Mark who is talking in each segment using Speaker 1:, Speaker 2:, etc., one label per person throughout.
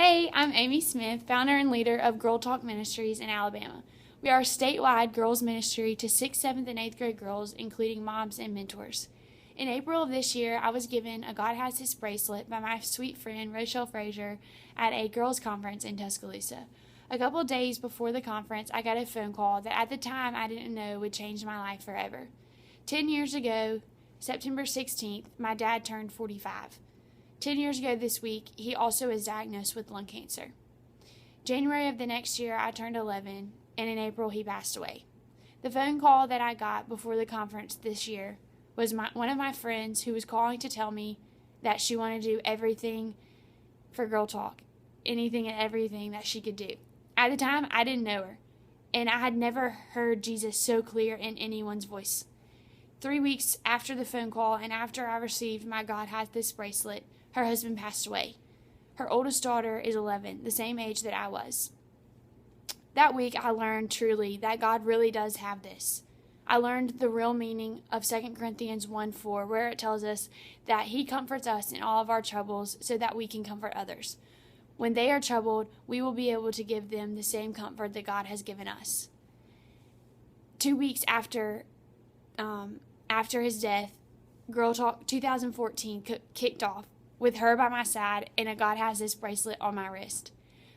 Speaker 1: Hey, I'm Amy Smith, founder and leader of Girl Talk Ministries in Alabama. We are a statewide girls ministry to 6th, 7th, and 8th grade girls, including moms and mentors. In April of this year, I was given a God Has This bracelet by my sweet friend Rochelle Frazier at a girls' conference in Tuscaloosa. A couple days before the conference, I got a phone call that at the time I didn't know would change my life forever. 10 years ago, September 16th, my dad turned 45. 10 years ago this week, he also was diagnosed with lung cancer. January of the next year, I turned 11, and in April, he passed away. The phone call that I got before the conference this year was one of my friends who was calling to tell me that she wanted to do everything for Girl Talk, anything and everything that she could do. At the time, I didn't know her, and I had never heard Jesus so clear in anyone's voice. 3 weeks after the phone call and after I received my God Has This bracelet, her husband passed away. Her oldest daughter is 11, the same age that I was. That week, I learned truly that God really does have this. I learned the real meaning of 2 Corinthians 1:4, where it tells us that He comforts us in all of our troubles so that we can comfort others. When they are troubled, we will be able to give them the same comfort that God has given us. 2 weeks after his death, Girl Talk 2014 kicked off, with her by my side and a God Has This bracelet on my wrist.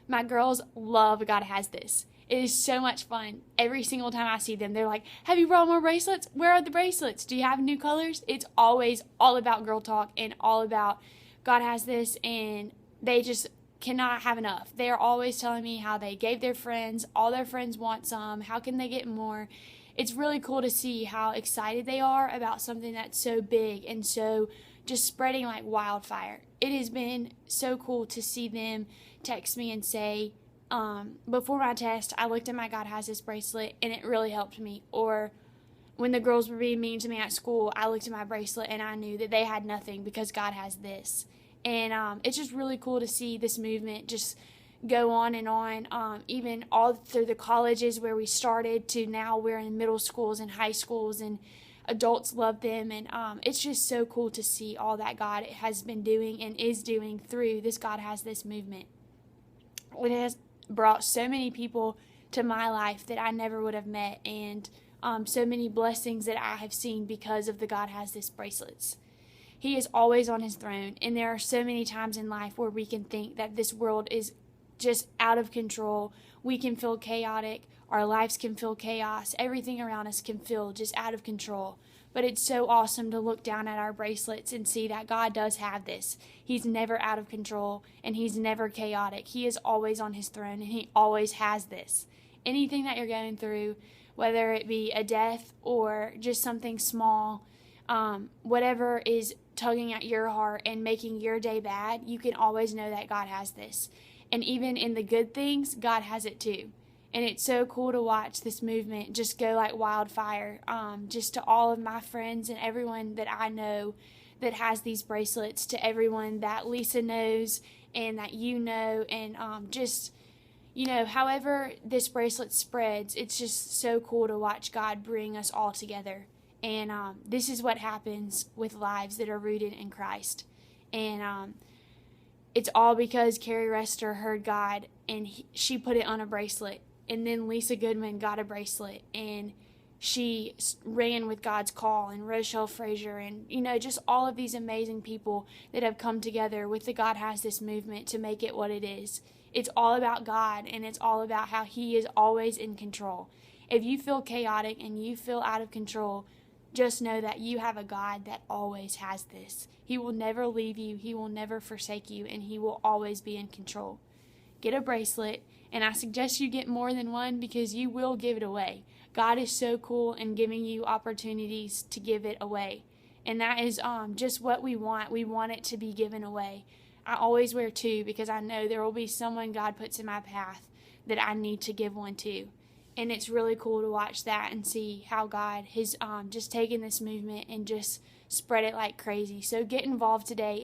Speaker 1: My girls love God Has This. It is so much fun. Every single time I see them, they're like, "Have you brought more bracelets? Where are the bracelets? Do you have new colors?" It's always all about Girl Talk and all about God Has This, and they just cannot have enough. They are always telling me how they gave their friends, all their friends want some, how can they get more? It's really cool to see how excited they are about something that's so big and so just spreading like wildfire. It has been so cool to see them text me and say, before my test, I looked at my God Has This bracelet and it really helped me. Or when the girls were being mean to me at school, I looked at my bracelet and I knew that they had nothing because God has this. And it's just really cool to see this movement just go on and on, even all through the colleges where we started to now we're in middle schools and high schools, and adults love them. And it's just so cool to see all that God has been doing and is doing through this God Has This movement. It has brought so many people to my life that I never would have met, and so many blessings that I have seen because of the God Has This bracelets. He is always on His throne, and there are so many times in life where we can think that this world is just out of control. We can feel chaotic. Our lives can feel chaos. Everything around us can feel just out of control. But it's so awesome to look down at our bracelets and see that God does have this. He's never out of control, and He's never chaotic. He is always on His throne, and He always has this. Anything that you're going through, whether it be a death or just something small, whatever is tugging at your heart and making your day bad, you can always know that God has this. And even in the good things, God has it too. And it's so cool to watch this movement just go like wildfire, just to all of my friends and everyone that I know that has these bracelets, to everyone that Lisa knows and that you know, and just, however this bracelet spreads, it's just so cool to watch God bring us all together. And this is what happens with lives that are rooted in Christ. And it's all because Carrie Rester heard God, and she put it on a bracelet. And then Lisa Goodman got a bracelet, and she ran with God's call, and Rochelle Frazier, and, just all of these amazing people that have come together with the God Has This movement to make it what it is. It's all about God, and it's all about how He is always in control. If you feel chaotic and you feel out of control, just know that you have a God that always has this. He will never leave you. He will never forsake you, and He will always be in control. Get a bracelet, and I suggest you get more than one because you will give it away. God is so cool in giving you opportunities to give it away, and that is just what we want. We want it to be given away. I always wear two because I know there will be someone God puts in my path that I need to give one to. And it's really cool to watch that and see how God has just taken this movement and just spread it like crazy. So get involved today.